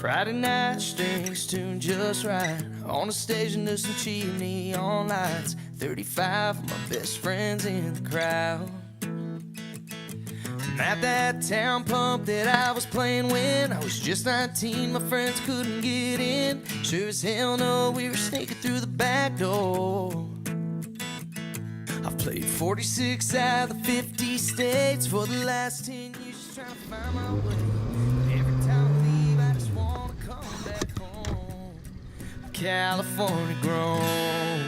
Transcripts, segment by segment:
Friday night, strings tuned just right. On the stage under some cheap neon lights. 35 of my best friends in the crowd. I'm at that town pump that I was playing when I was just 19. My friends couldn't get in. Sure as hell no, we were sneaking through the back door. I've played 46 out of the 50 states for the last 10 years, just trying to find my way. Every time I leave, I just wanna come back home. California grown.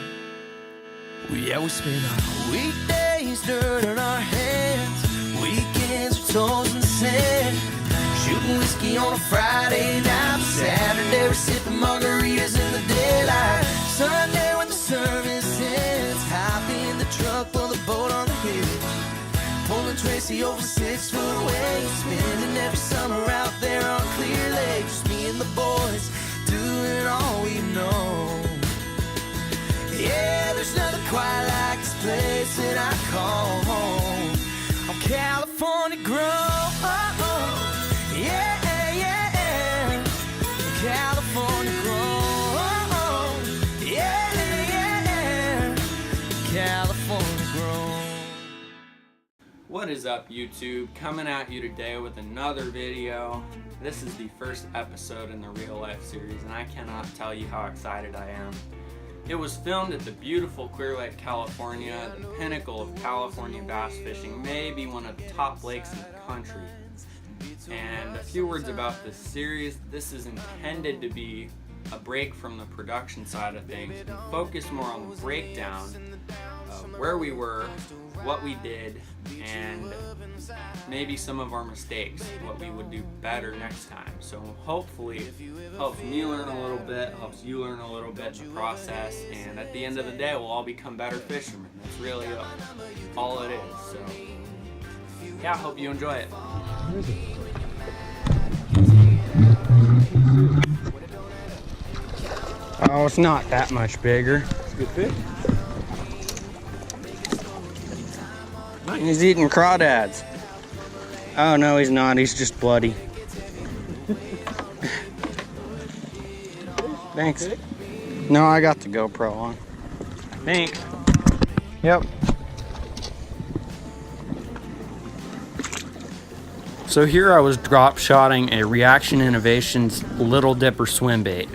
Yeah, we spend our weekdays dirt on our hands. Weekends are toes in the sand. Shooting whiskey on a Friday night. Saturday we're sipping margaritas in the daylight. Sunday when the service ends, hop in the truck, pull the boat on the hill. Pulling Tracy over 6 foot waves. Spending every summer out there on Clear Lake. Just me and the boys doing all we know. Yeah, there's nothing quite like this place that I call home. I'm California grown. Yeah, yeah, California grown. Yeah, yeah, California grown. What is up, YouTube? Coming at you today with another video. This is the first episode in the real life series, and I cannot tell you how excited I am. It was filmed at the beautiful Clear Lake, California, the pinnacle of California bass fishing, maybe one of the top lakes in the country. And a few words about this series. This is intended to be a break from the production side of things and focus more on the breakdown of where we were, what we did, and maybe some of our mistakes, what we would do better next time. So hopefully helps me learn a little bit, helps you learn a little bit in the process, and at the end of the day we'll all become better fishermen. That's really all it is. So yeah, I hope you enjoy it. Oh, it's not that much bigger. It's a good fish. He's eating crawdads. Oh no, he's not. He's just bloody. Thanks. No, I got the GoPro on. Thanks. Yep. So here I was drop shotting a Reaction Innovations Little Dipper swim bait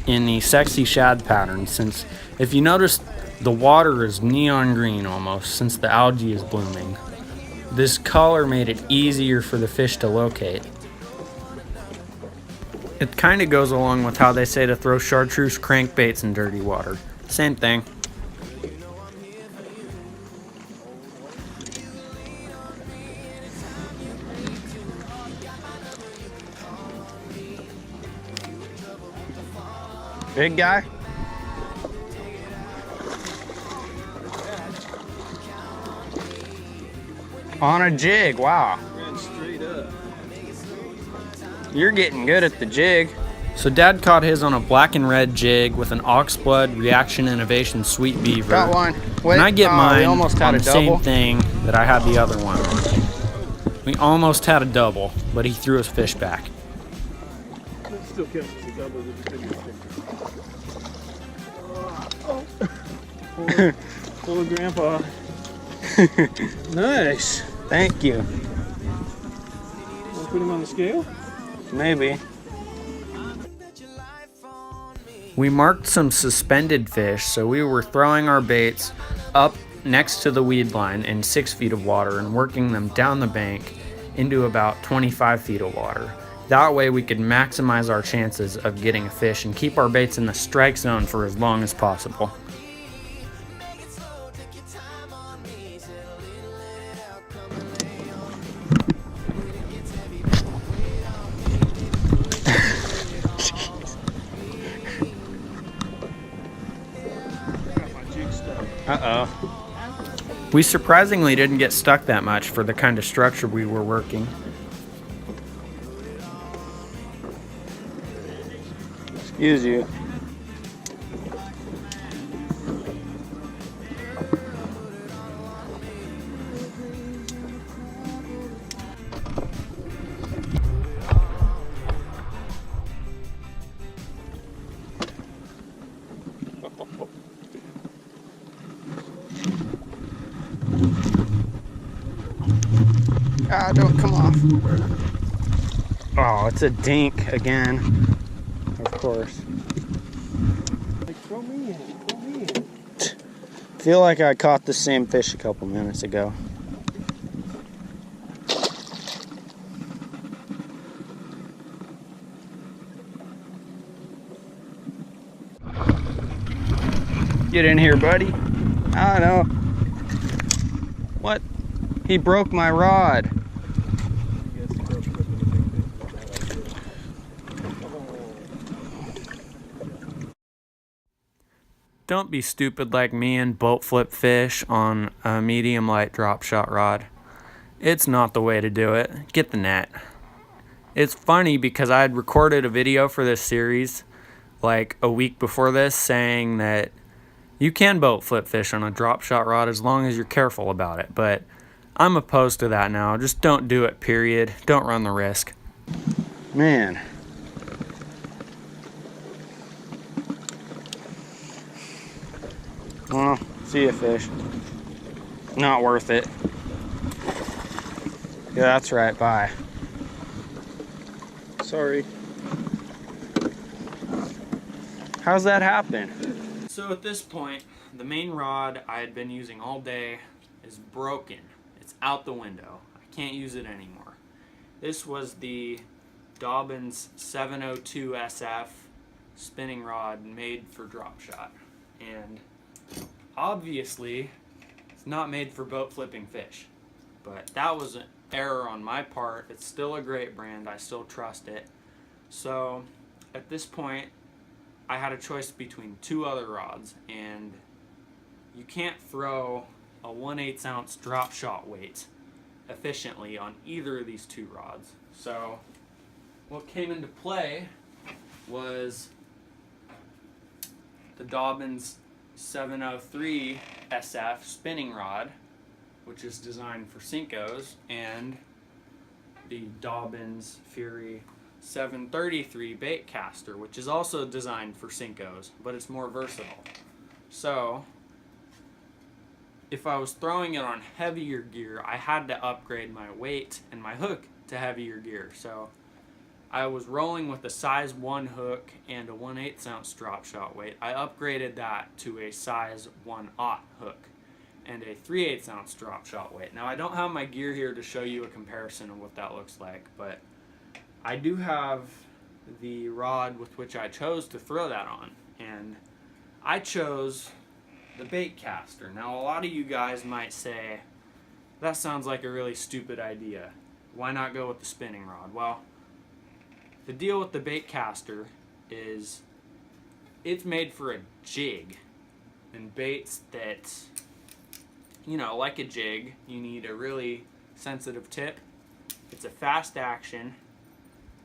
in the sexy shad pattern. Since if you notice, the water is neon green almost since the algae is blooming. This color made it easier for the fish to locate. It kind of goes along with how they say to throw chartreuse crankbaits in dirty water. Same thing. Big guy? On a jig, wow. Ran straight up. You're getting good at the jig. So Dad caught his on a black and red jig with an Oxblood Reaction Innovation Sweet Beaver. Got one. Wait, and I get mine almost had on a the double. same thing that I had the other one on. We almost had a double, but he threw his fish back. It still counts as a double with the bigger fish. Poor grandpa. Nice. Thank you. Want to put him on the scale? Maybe. We marked some suspended fish, so we were throwing our baits up next to the weed line in 6 feet of water and working them down the bank into about 25 feet of water. That way we could maximize our chances of getting a fish and keep our baits in the strike zone for as long as possible. Uh-oh. We surprisingly didn't get stuck that much for the kind of structure we were working. Excuse you. Ah, don't come off. Oh, it's a dink again. Of course. Like, throw me in. Feel like I caught the same fish a couple minutes ago. Get in here, buddy. I know. What? He broke my rod. Don't be stupid like me and boat flip fish on a medium light drop shot rod. It's not the way to do it. Get the net. It's funny because I had recorded a video for this series like a week before this saying that you can boat flip fish on a drop shot rod as long as you're careful about it, but I'm opposed to that now. Just don't do it, period. Don't run the risk. Man. Well, see ya, fish. Not worth it. Yeah, that's right, bye. Sorry. How's that happen? So at this point, the main rod I had been using all day is broken. It's out the window. I can't use it anymore. This was the Dobbins 702 SF spinning rod made for drop shot. And obviously, it's not made for boat flipping fish. But that was an error on my part. It's still a great brand. I still trust it. So at this point, I had a choice between two other rods, and you can't throw a 1/8 ounce drop shot weight efficiently on either of these two rods. So what came into play was the Dobbins 703 SF spinning rod, which is designed for Senkos, and the Dobbins Fury 733 bait caster, which is also designed for Senkos, but it's more versatile. So if I was throwing it on heavier gear, I had to upgrade my weight and my hook to heavier gear. So I was rolling with a size 1 hook and a 1/8 ounce drop shot weight. I upgraded that to a size 1/0 hook and a 3/8 ounce drop shot weight. Now I don't have my gear here to show you a comparison of what that looks like, but I do have the rod with which I chose to throw that on, and I chose the bait caster. Now a lot of you guys might say, that sounds like a really stupid idea. Why not go with the spinning rod? Well, the deal with the bait caster is it's made for a jig, and baits that, you know, like a jig, you need a really sensitive tip. It's a fast action,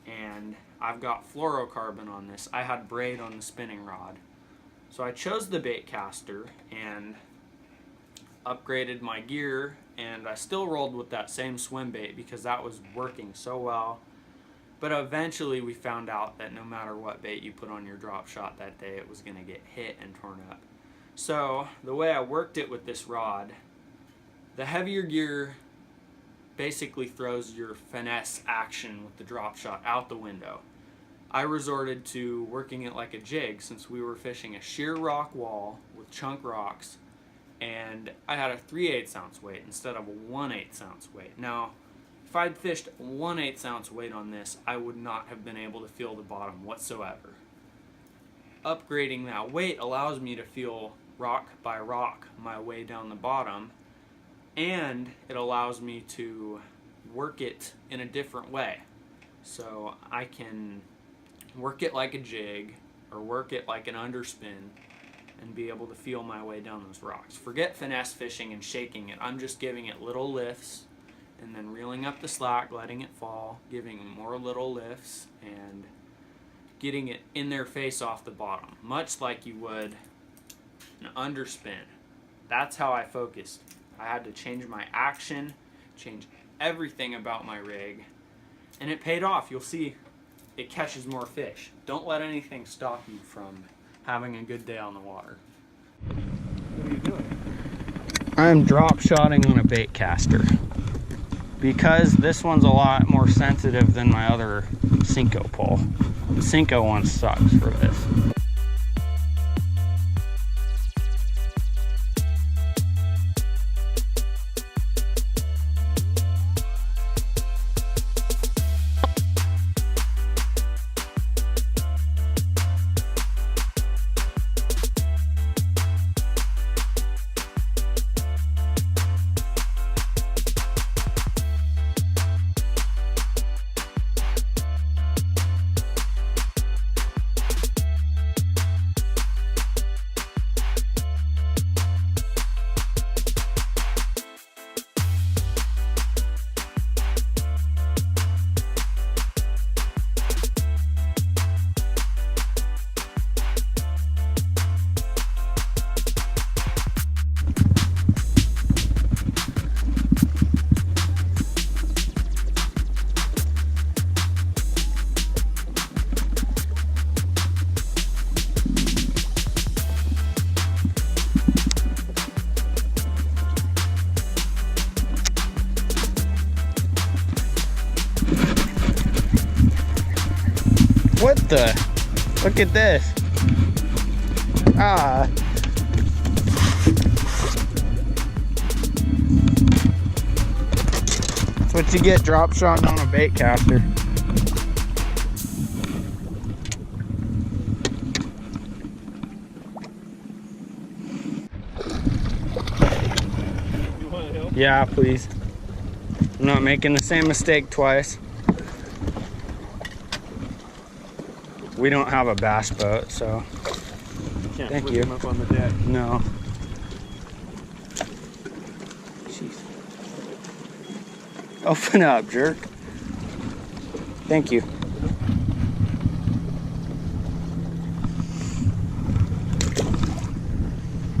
and I've got fluorocarbon on this. I had braid on the spinning rod. So I chose the bait caster and upgraded my gear, and I still rolled with that same swim bait because that was working so well. But eventually we found out that no matter what bait you put on your drop shot that day, it was going to get hit and torn up. So the way I worked it with this rod, the heavier gear basically throws your finesse action with the drop shot out the window. I resorted to working it like a jig since we were fishing a sheer rock wall with chunk rocks, and I had a 3/8 ounce weight instead of a 1/8 ounce weight. Now, if I'd fished 1/8 ounce weight on this, I would not have been able to feel the bottom whatsoever. Upgrading that weight allows me to feel rock by rock my way down the bottom, and it allows me to work it in a different way. So I can work it like a jig or work it like an underspin and be able to feel my way down those rocks. Forget finesse fishing and shaking it. I'm just giving it little lifts and then reeling up the slack, letting it fall, giving more little lifts, and getting it in their face off the bottom, much like you would an underspin. That's how I focused. I had to change my action, change everything about my rig, and it paid off. You'll see it catches more fish. Don't let anything stop you from having a good day on the water. What are you doing? I'm drop shotting on a bait caster. because this one's a lot more sensitive than my other Cinco pole. The Cinco one sucks for this. What the? Look at this. Ah. That's what you get drop shotting on a bait caster. You want to help? Yeah, please. I'm not making the same mistake twice. We don't have a bass boat, so Can't thank flip you. him up on the deck. no. Jeez. Open up, jerk. Thank you.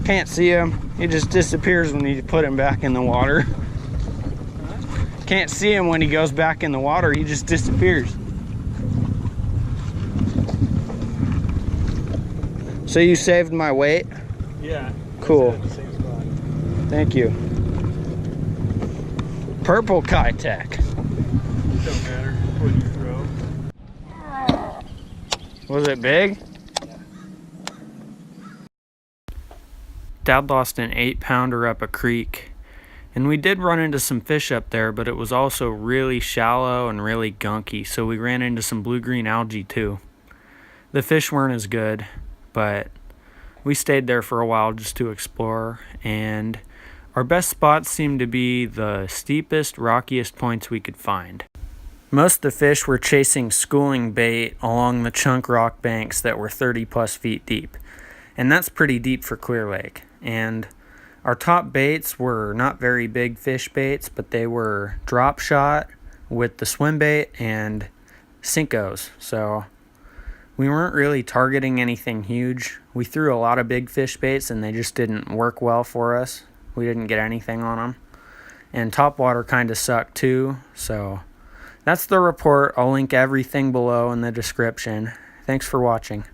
Can't see him. He just disappears when you put him back in the water. Can't see him when he goes back in the water. He just disappears. So you saved my weight? Yeah. Cool. At the same spot. Thank you. Purple Kitech. It don't matter what you throw. Was it big? Dad lost an 8-pounder up a creek. And we did run into some fish up there, but it was also really shallow and really gunky, so we ran into some blue-green algae too. The fish weren't as good, but we stayed there for a while just to explore, and our best spots seemed to be the steepest, rockiest points we could find. Most of the fish were chasing schooling bait along the chunk rock banks that were 30 plus feet deep, and that's pretty deep for Clear Lake. And our top baits were not very big fish baits, but they were drop shot with the swim bait and Cincos, so we weren't really targeting anything huge. We threw a lot of big fish baits and they just didn't work well for us. We didn't get anything on them. And topwater kind of sucked too. So that's the report. I'll link everything below in the description. Thanks for watching.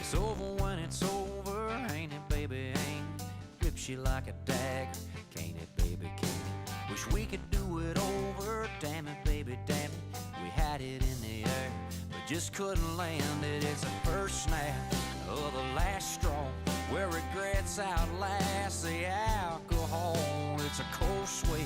It's over when it's over, ain't it, baby? Ain't grips you like a dagger, can't it, baby? Can't it? Wish we could do it over, damn it, baby, damn it. We had it in the air, but just couldn't land it. It's the first snap of the last straw, where regrets outlast the alcohol. It's a cold sweat